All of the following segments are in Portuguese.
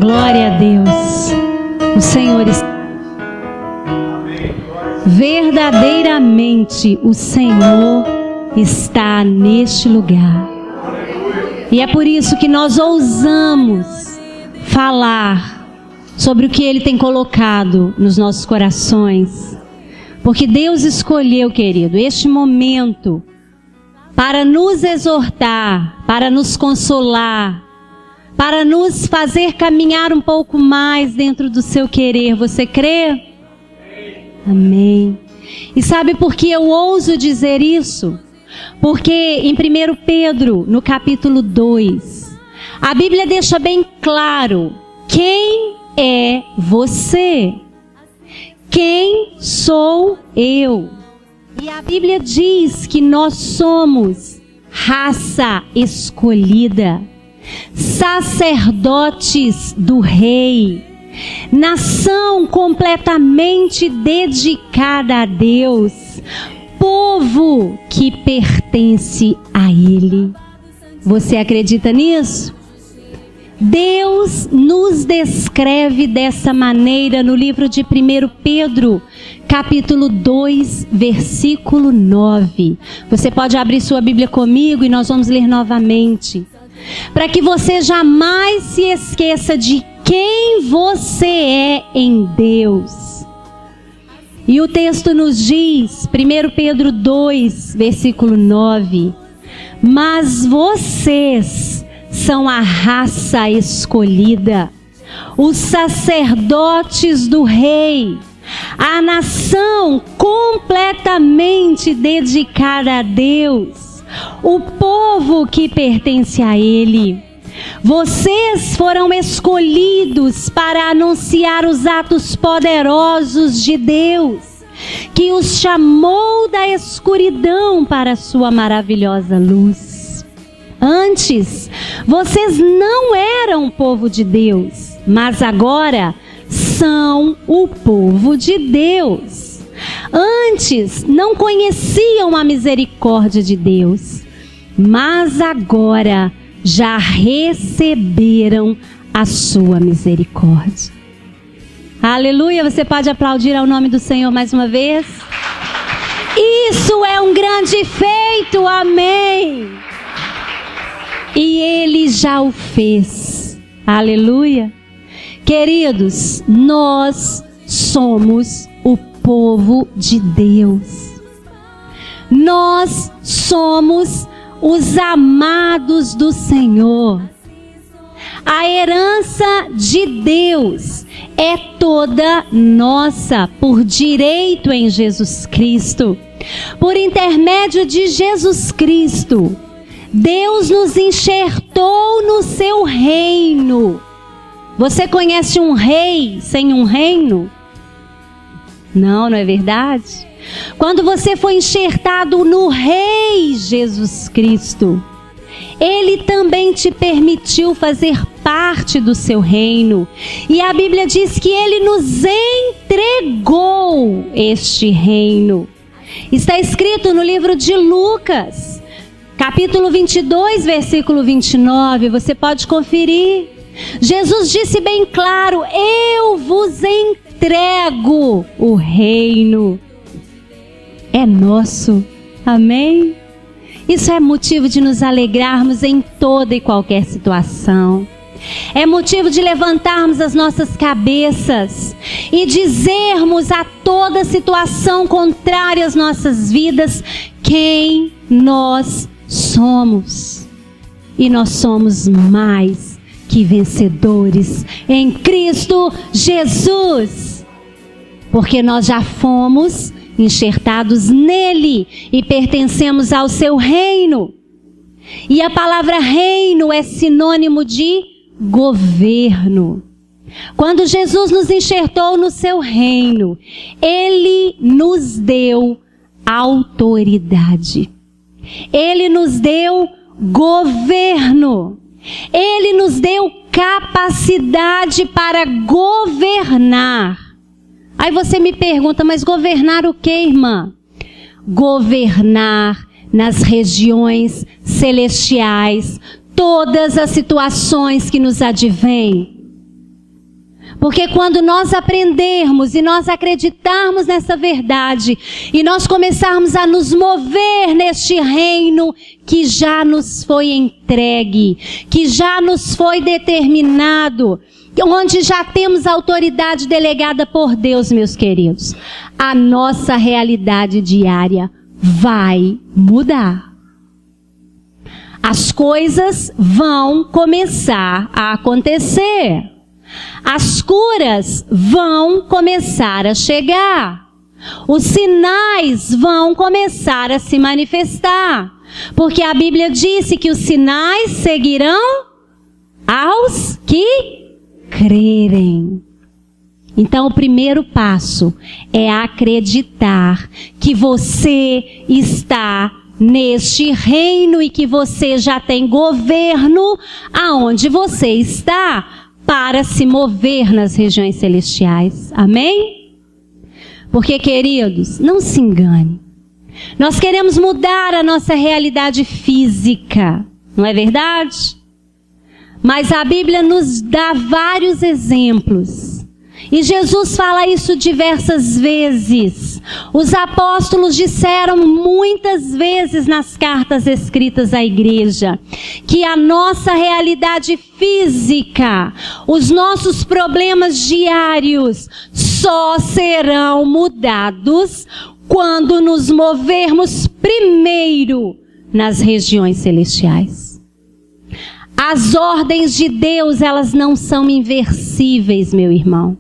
Glória a Deus. O Senhor está... Verdadeiramente o Senhor está neste lugar. E é por isso que nós ousamos falar sobre o que Ele tem colocado nos nossos corações. Porque Deus escolheu, querido, este momento para nos exortar, para nos consolar, para nos fazer caminhar um pouco mais dentro do seu querer. Você crê? Amém. E sabe por que eu ouso dizer isso? Porque em 1 Pedro, no capítulo 2, a Bíblia deixa bem claro quem é você. Quem sou eu? E a Bíblia diz que nós somos raça escolhida, sacerdotes do Rei, nação completamente dedicada a Deus, povo que pertence a Ele. Você acredita nisso? Deus nos descreve dessa maneira no livro de 1 Pedro, capítulo 2, versículo 9. Você pode abrir sua Bíblia comigo e nós vamos ler novamente. Para que você jamais se esqueça de quem você é em Deus. E o texto nos diz, 1 Pedro 2, versículo 9. Mas vocês são a raça escolhida, os sacerdotes do Rei, a nação completamente dedicada a Deus, o povo que pertence a Ele. Vocês foram escolhidos para anunciar os atos poderosos de Deus, que os chamou da escuridão para a sua maravilhosa luz. Antes, vocês não eram povo de Deus, mas agora são o povo de Deus. Antes, não conheciam a misericórdia de Deus, mas agora já receberam a sua misericórdia. Aleluia! Você pode aplaudir ao nome do Senhor mais uma vez? Isso é um grande feito, amém! E Ele já o fez. Aleluia. Queridos, nós somos o povo de Deus. Nós somos os amados do Senhor. A herança de Deus é toda nossa por direito em Jesus Cristo. Por intermédio de Jesus Cristo, Deus nos enxertou no seu reino. Você conhece um rei sem um reino? Não, não é verdade? Quando você foi enxertado no Rei Jesus Cristo, Ele também te permitiu fazer parte do seu reino. E a Bíblia diz que Ele nos entregou este reino. Está escrito no livro de Lucas, capítulo 22, versículo 29, você pode conferir. Jesus disse bem claro: eu vos entrego o reino. É nosso, amém? Isso é motivo de nos alegrarmos em toda e qualquer situação. É motivo de levantarmos as nossas cabeças e dizermos a toda situação contrária às nossas vidas quem nós somos. E nós somos mais que vencedores em Cristo Jesus, porque nós já fomos enxertados nele e pertencemos ao seu reino. E a palavra reino é sinônimo de governo. Quando Jesus nos enxertou no seu reino, Ele nos deu autoridade. Ele nos deu governo. Ele nos deu capacidade para governar. Aí você me pergunta, mas governar o quê, irmã? Governar nas regiões celestiais todas as situações que nos advêm. Porque quando nós aprendermos e nós acreditarmos nessa verdade e nós começarmos a nos mover neste reino que já nos foi entregue, que já nos foi determinado, onde já temos autoridade delegada por Deus, meus queridos, a nossa realidade diária vai mudar. As coisas vão começar a acontecer. As curas vão começar a chegar. Os sinais vão começar a se manifestar. Porque a Bíblia disse que os sinais seguirão aos que crerem. Então o primeiro passo é acreditar que você está neste reino e que você já tem governo aonde você está para se mover nas regiões celestiais. Amém? Porque, queridos, não se engane. Nós queremos mudar a nossa realidade física, não é verdade? Mas a Bíblia nos dá vários exemplos. E Jesus fala isso diversas vezes. Os apóstolos disseram muitas vezes nas cartas escritas à igreja que a nossa realidade física, os nossos problemas diários só serão mudados quando nos movermos primeiro nas regiões celestiais. As ordens de Deus, elas não são inversíveis, meu irmão.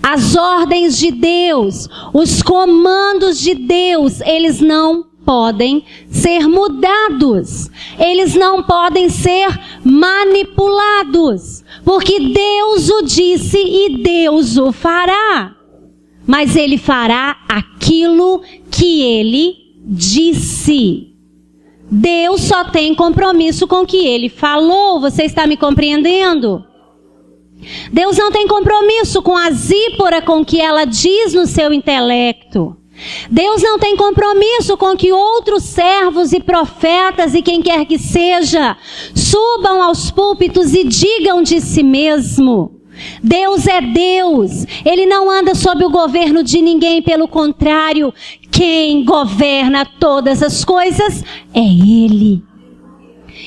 As ordens de Deus, os comandos de Deus, eles não podem ser mudados. Eles não podem ser manipulados. Porque Deus o disse e Deus o fará. Mas Ele fará aquilo que Ele disse. Deus só tem compromisso com o que Ele falou. Você está me compreendendo? Deus não tem compromisso com a Zípora, com o que ela diz no seu intelecto. Deus não tem compromisso com que outros servos e profetas e quem quer que seja subam aos púlpitos e digam de si mesmo. Deus é Deus. Ele não anda sob o governo de ninguém, pelo contrário, quem governa todas as coisas é Ele.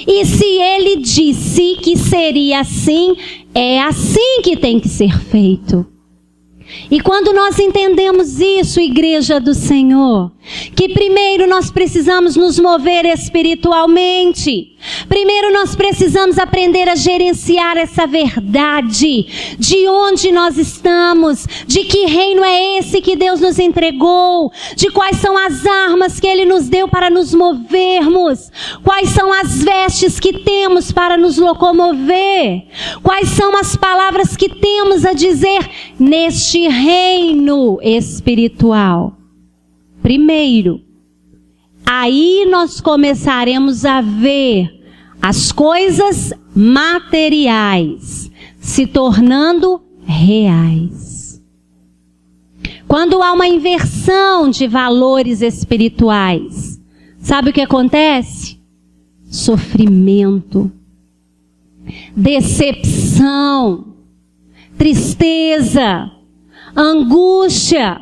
E se Ele disse que seria assim, é assim que tem que ser feito. E quando nós entendemos isso, igreja do Senhor, que primeiro nós precisamos nos mover espiritualmente. Primeiro nós precisamos aprender a gerenciar essa verdade. De onde nós estamos, de que reino é esse que Deus nos entregou, de quais são as armas que Ele nos deu para nos movermos, quais são as vestes que temos para nos locomover, quais são as palavras que temos a dizer neste reino espiritual. Primeiro, aí nós começaremos a ver as coisas materiais se tornando reais. Quando há uma inversão de valores espirituais, sabe o que acontece? Sofrimento, decepção, tristeza, angústia.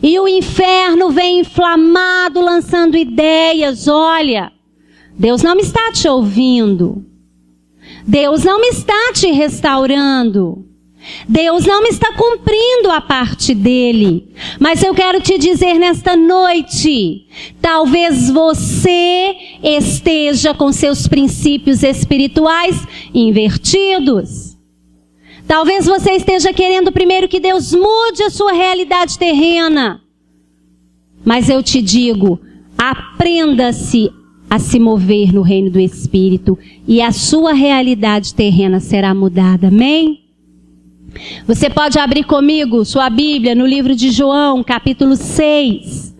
E o inferno vem inflamado, lançando ideias. Olha, Deus não está te ouvindo. Deus não está te restaurando. Deus não está cumprindo a parte dele. Mas eu quero te dizer nesta noite, talvez você esteja com seus princípios espirituais invertidos. Talvez você esteja querendo primeiro que Deus mude a sua realidade terrena. Mas eu te digo, aprenda-se a se mover no reino do Espírito e a sua realidade terrena será mudada. Amém? Você pode abrir comigo sua Bíblia no livro de João, capítulo 6.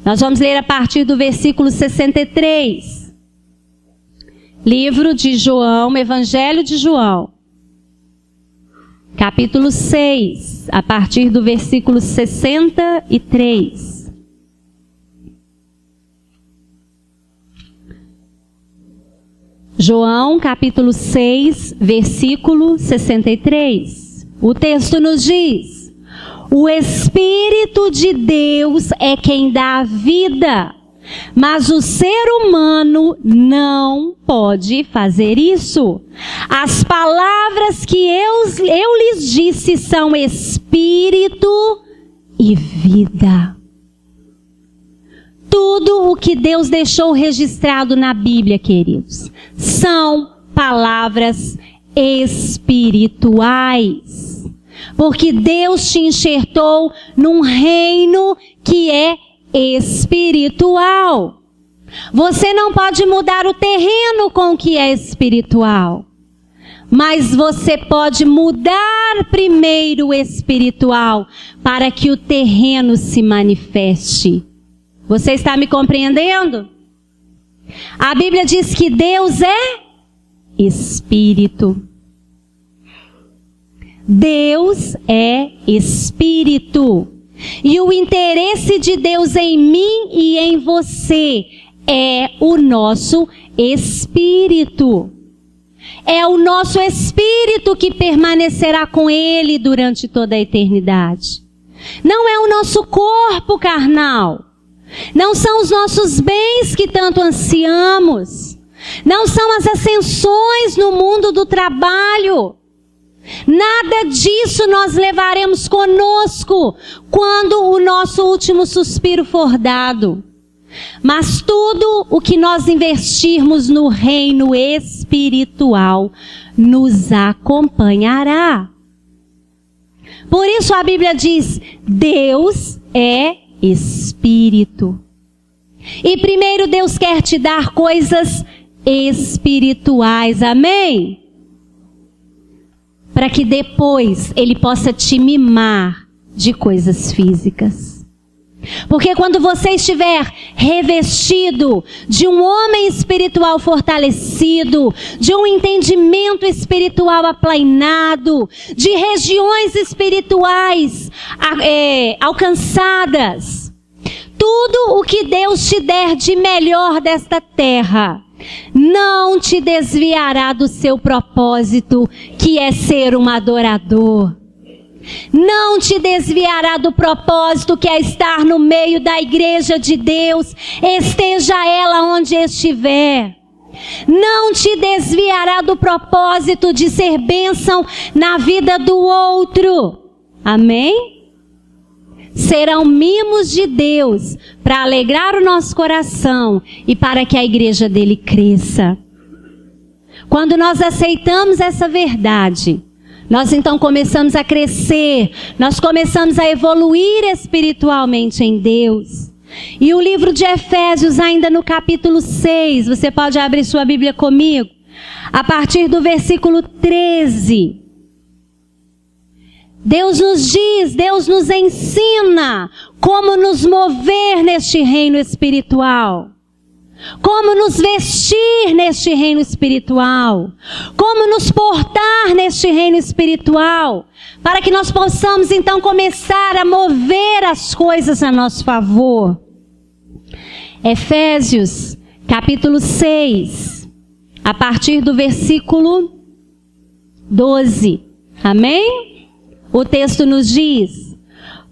Nós vamos ler a partir do versículo 63. Livro de João, Evangelho de João. Capítulo 6, a partir do versículo 63. João, capítulo 6, versículo 63. O texto nos diz: o Espírito de Deus é quem dá a vida, mas o ser humano não pode fazer isso. As palavras que eu lhes disse são Espírito e vida. Tudo o que Deus deixou registrado na Bíblia, queridos, são palavras espirituais. Porque Deus te enxertou num reino que é espiritual. Você não pode mudar o terreno com o que é espiritual, mas você pode mudar primeiro o espiritual para que o terreno se manifeste. Você está me compreendendo? A Bíblia diz que Deus é Espírito. Deus é Espírito. E o interesse de Deus em mim e em você é o nosso espírito. É o nosso espírito que permanecerá com Ele durante toda a eternidade. Não é o nosso corpo carnal. Não são os nossos bens que tanto ansiamos. Não são as ascensões no mundo do trabalho. Nada disso nós levaremos conosco quando o nosso último suspiro for dado. Mas tudo o que nós investirmos no reino espiritual nos acompanhará. Por isso a Bíblia diz: Deus é Espírito. E primeiro Deus quer te dar coisas espirituais, amém? Para que depois Ele possa te mimar de coisas físicas. Porque quando você estiver revestido de um homem espiritual fortalecido, de um entendimento espiritual aplainado, de regiões espirituais alcançadas, tudo o que Deus te der de melhor desta terra não te desviará do seu propósito, que é ser um adorador. Não te desviará do propósito que é estar no meio da igreja de Deus, esteja ela onde estiver. Não te desviará do propósito de ser bênção na vida do outro. Amém? Serão mimos de Deus para alegrar o nosso coração e para que a igreja dele cresça. Quando nós aceitamos essa verdade, nós então começamos a crescer, nós começamos a evoluir espiritualmente em Deus. E o livro de Efésios, ainda no capítulo 6, você pode abrir sua Bíblia comigo, a partir do versículo 13. Deus nos diz, Deus nos ensina como nos mover neste reino espiritual. Como nos vestir neste reino espiritual. Como nos portar neste reino espiritual. Para que nós possamos então começar a mover as coisas a nosso favor. Efésios, capítulo 6, a partir do versículo 12. Amém? O texto nos diz: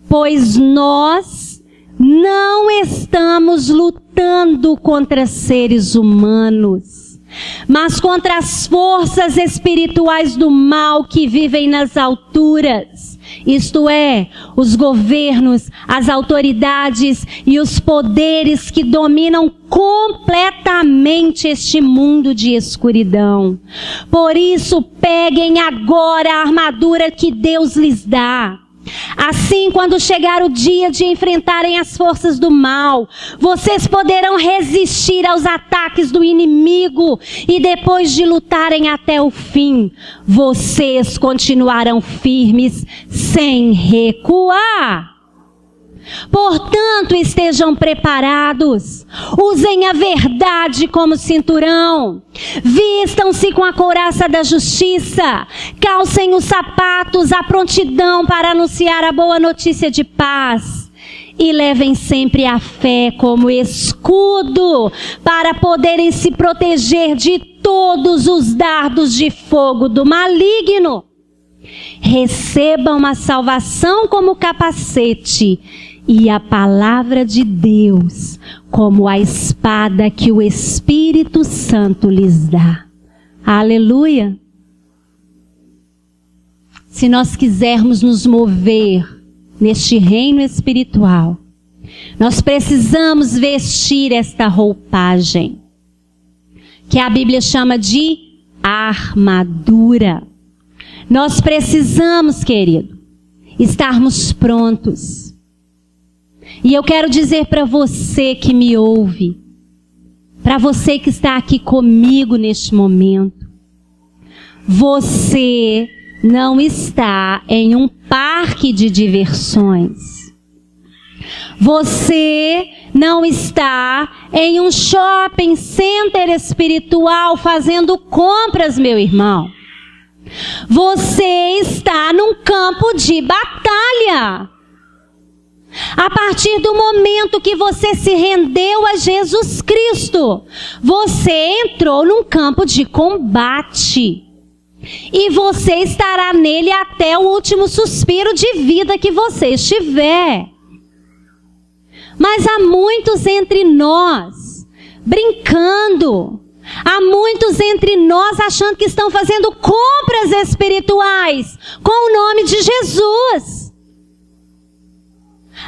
pois nós não estamos lutando contra seres humanos, mas contra as forças espirituais do mal que vivem nas alturas, isto é, os governos, as autoridades e os poderes que dominam completamente este mundo de escuridão. Por isso, peguem agora a armadura que Deus lhes dá. Assim, quando chegar o dia de enfrentarem as forças do mal, vocês poderão resistir aos ataques do inimigo e depois de lutarem até o fim, vocês continuarão firmes sem recuar. Portanto, estejam preparados, usem a verdade como cinturão, vistam-se com a couraça da justiça, calcem os sapatos, a prontidão para anunciar a boa notícia de paz, E levem sempre a fé como escudo, para poderem se proteger de todos os dardos de fogo do maligno. Recebam a salvação como capacete e a palavra de Deus como a espada que o Espírito Santo lhes dá. Aleluia! Se nós quisermos nos mover neste reino espiritual, nós precisamos vestir esta roupagem, que a Bíblia chama de armadura. Nós precisamos, querido, estarmos prontos. E eu quero dizer para você que me ouve, para você que está aqui comigo neste momento, você não está em um parque de diversões. Você não está em um shopping center espiritual fazendo compras, meu irmão. Você está num campo de batalha. A partir do momento que você se rendeu a Jesus Cristo, você entrou num campo de combate. E você estará nele até o último suspiro de vida que você estiver. Mas há muitos entre nós brincando. Há muitos entre nós achando que estão fazendo compras espirituais com o nome de Jesus.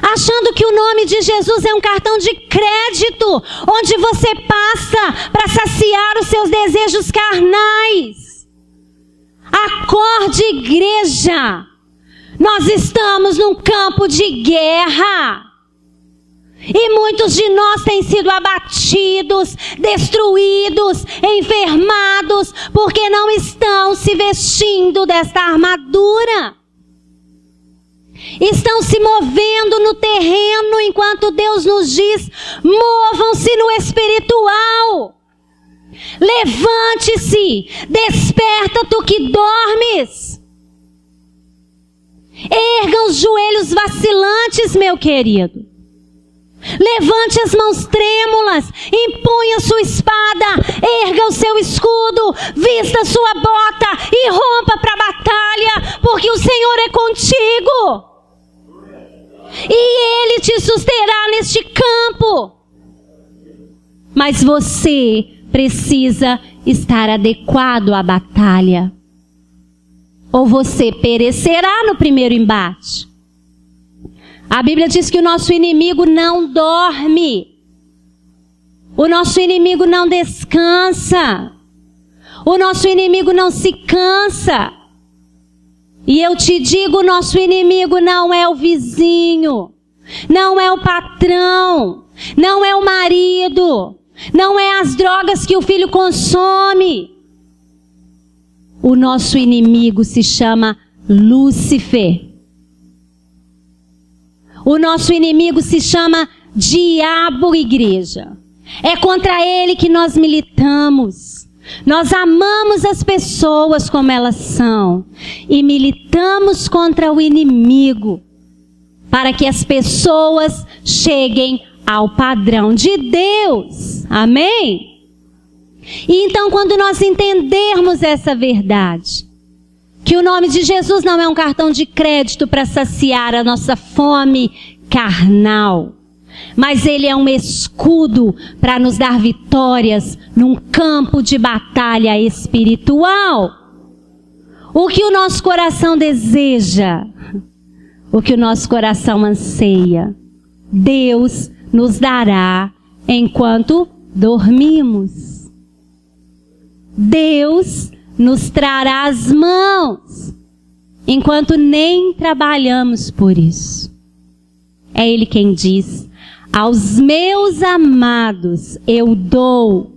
Achando que o nome de Jesus é um cartão de crédito, onde você passa para saciar os seus desejos carnais. Acorde, igreja! Nós estamos num campo de guerra. E muitos de nós têm sido abatidos, destruídos, enfermados, porque não estão se vestindo desta armadura. Estão se movendo no terreno, enquanto Deus nos diz, movam-se no espiritual. Levante-se, desperta tu que dormes. Erga os joelhos vacilantes, meu querido. Levante as mãos trêmulas, empunha sua espada, erga o seu escudo, vista sua bota e rompa para a batalha, porque o Senhor é contigo. E Ele te susterá neste campo. Mas você precisa estar adequado à batalha, ou você perecerá no primeiro embate. A Bíblia diz que o nosso inimigo não dorme, o nosso inimigo não descansa, o nosso inimigo não se cansa. E eu te digo, o nosso inimigo não é o vizinho, não é o patrão, não é o marido, não é as drogas que o filho consome. O nosso inimigo se chama Lúcifer. O nosso inimigo se chama diabo, igreja. É contra ele que nós militamos. Nós amamos as pessoas como elas são e militamos contra o inimigo para que as pessoas cheguem ao padrão de Deus. Amém? E então, quando nós entendermos essa verdade, que o nome de Jesus não é um cartão de crédito para saciar a nossa fome carnal, mas Ele é um escudo para nos dar vitórias num campo de batalha espiritual. O que o nosso coração deseja, o que o nosso coração anseia, Deus nos dará enquanto dormimos. Deus nos trará as mãos enquanto nem trabalhamos por isso. É Ele quem diz: aos meus amados eu dou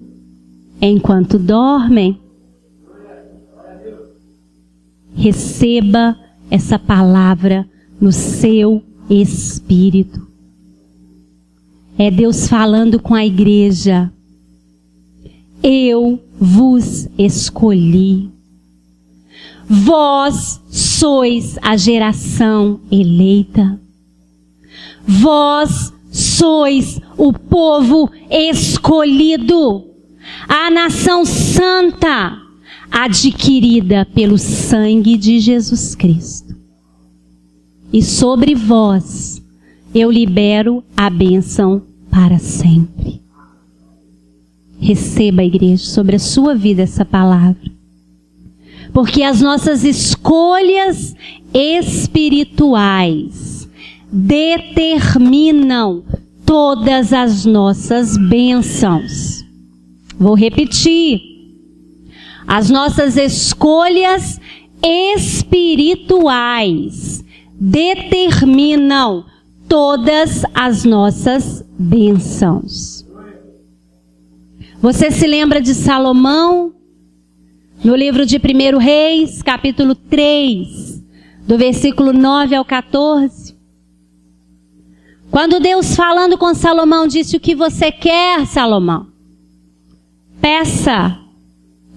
enquanto dormem. Receba essa palavra no seu espírito. É Deus falando com a igreja. Eu vos escolhi. Vós sois a geração eleita. Vós sois o povo escolhido, a nação santa, adquirida pelo sangue de Jesus Cristo. E sobre vós eu libero a bênção para sempre. Receba, igreja, sobre a sua vida essa palavra. Porque as nossas escolhas espirituais determinam todas as nossas bênçãos. Vou repetir. As nossas escolhas espirituais determinam todas as nossas bênçãos. Você se lembra de Salomão? No livro de 1 Reis, capítulo 3, do versículo 9 ao 14. Quando Deus, falando com Salomão, disse: o que você quer, Salomão? Peça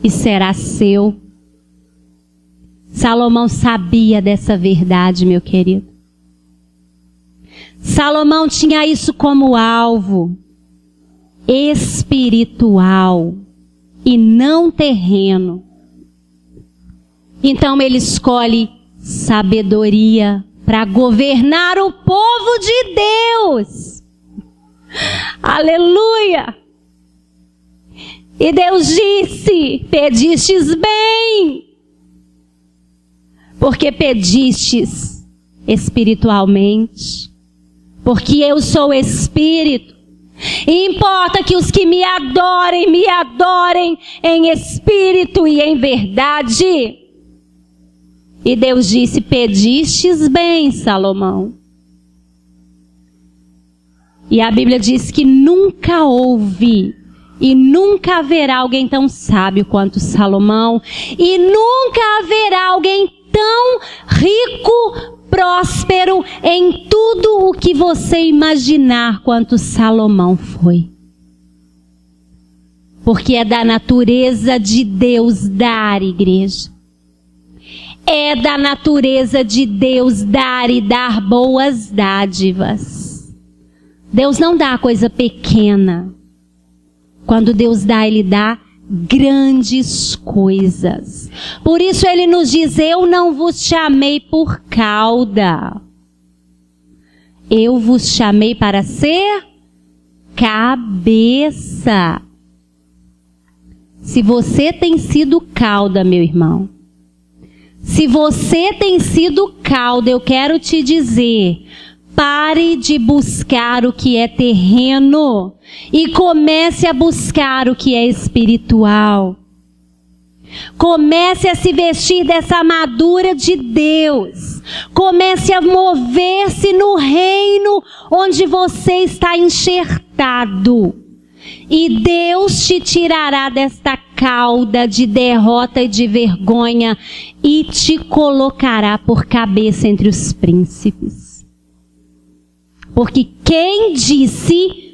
e será seu. Salomão sabia dessa verdade, meu querido. Salomão tinha isso como alvo espiritual e não terreno. Então ele escolhe sabedoria para governar o povo de Deus. Aleluia! E Deus disse: pedistes bem, porque pedistes espiritualmente, porque eu sou espírito, e importa que os que me adorem em espírito e em verdade. E Deus disse: pedistes bem, Salomão. E a Bíblia diz que nunca houve e nunca haverá alguém tão sábio quanto Salomão, e nunca haverá alguém tão rico, próspero em tudo o que você imaginar quanto Salomão foi. Porque é da natureza de Deus dar, igreja. É da natureza de Deus dar e dar boas dádivas. Deus não dá coisa pequena. Quando Deus dá, Ele dá grandes coisas. Por isso Ele nos diz: eu não vos chamei por cauda. Eu vos chamei para ser cabeça. Se você tem sido cauda, meu irmão, se você tem sido cauda, eu quero te dizer: pare de buscar o que é terreno e comece a buscar o que é espiritual. Comece a se vestir dessa armadura de Deus. Comece a mover-se no reino onde você está enxertado. E Deus te tirará desta cauda de derrota e de vergonha e te colocará por cabeça entre os príncipes. Porque quem disse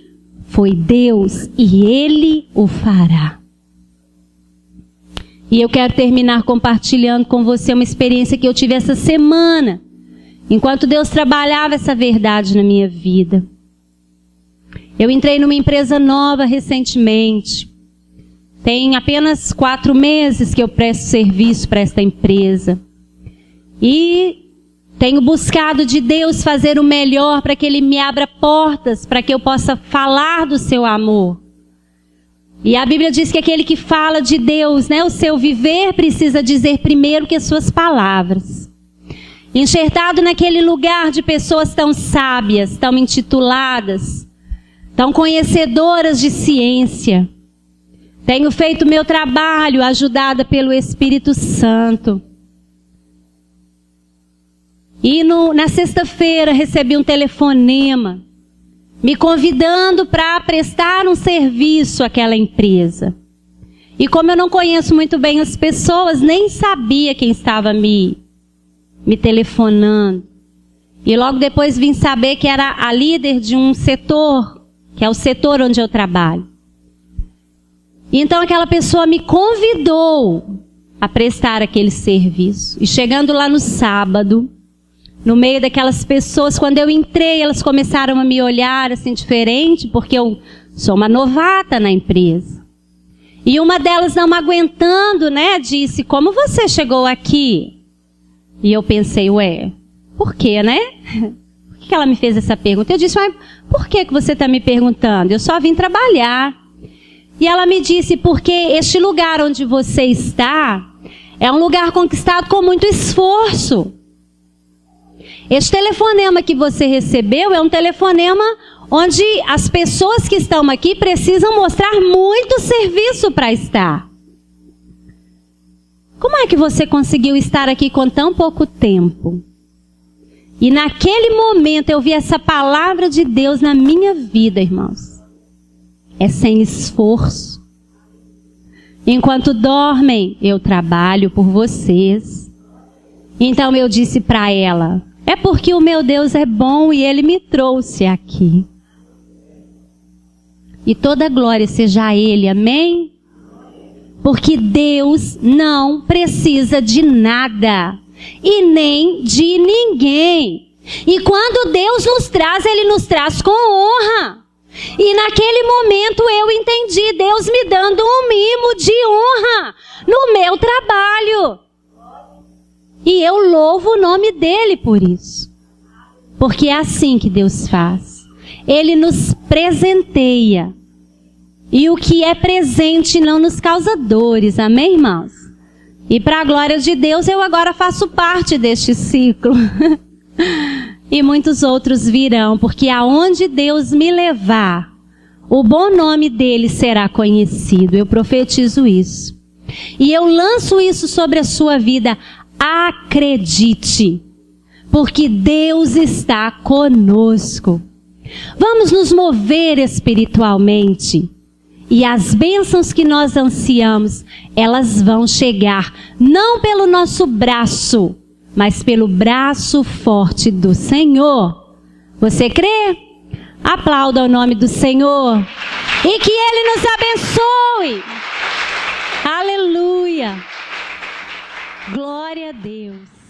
foi Deus, e Ele o fará. E eu quero terminar compartilhando com você uma experiência que eu tive essa semana, enquanto Deus trabalhava essa verdade na minha vida. Eu entrei numa empresa nova recentemente. Tem apenas 4 meses que eu presto serviço para esta empresa. E tenho buscado de Deus fazer o melhor para que Ele me abra portas, para que eu possa falar do seu amor. E a Bíblia diz que aquele que fala de Deus, o seu viver precisa dizer primeiro que as suas palavras. Enxertado naquele lugar de pessoas tão sábias, tão intituladas, tão conhecedoras de ciência. Tenho feito meu trabalho ajudada pelo Espírito Santo. E na sexta-feira recebi um telefonema me convidando para prestar um serviço àquela empresa. E como eu não conheço muito bem as pessoas, nem sabia quem estava me telefonando. E logo depois vim saber que era a líder de um setor, que é o setor onde eu trabalho. E então aquela pessoa me convidou a prestar aquele serviço. E chegando lá no sábado, no meio daquelas pessoas. Quando eu entrei, elas começaram a me olhar assim diferente, porque eu sou uma novata na empresa. E uma delas, não aguentando, né, disse: como você chegou aqui? E eu pensei: ué, por quê, né? Por que ela me fez essa pergunta? Eu disse: mas por que você está me perguntando? Eu só vim trabalhar. E ela me disse: porque este lugar onde você está é um lugar conquistado com muito esforço. Este telefonema que você recebeu é um telefonema onde as pessoas que estão aqui precisam mostrar muito serviço para estar. Como é que você conseguiu estar aqui com tão pouco tempo? E naquele momento eu vi essa palavra de Deus na minha vida, irmãos. É sem esforço. Enquanto dormem, eu trabalho por vocês. Então eu disse para ela: é porque o meu Deus é bom e Ele me trouxe aqui. E toda glória seja a Ele, amém? Porque Deus não precisa de nada e nem de ninguém. E quando Deus nos traz, Ele nos traz com honra. E naquele momento eu entendi Deus me dando um mimo de honra no meu trabalho. E eu louvo o nome dEle por isso. Porque é assim que Deus faz. Ele nos presenteia. E o que é presente não nos causa dores. Amém, irmãos? E para a glória de Deus, eu agora faço parte deste ciclo. E muitos outros virão. Porque aonde Deus me levar, o bom nome dEle será conhecido. Eu profetizo isso. E eu lanço isso sobre a sua vida. Acredite. Porque Deus está conosco. Vamos nos mover espiritualmente. E as bênçãos que nós ansiamos, elas vão chegar, não pelo nosso braço, mas pelo braço forte do Senhor. Você crê? Aplauda o nome do Senhor. E que Ele nos abençoe. Aleluia. Glória a Deus.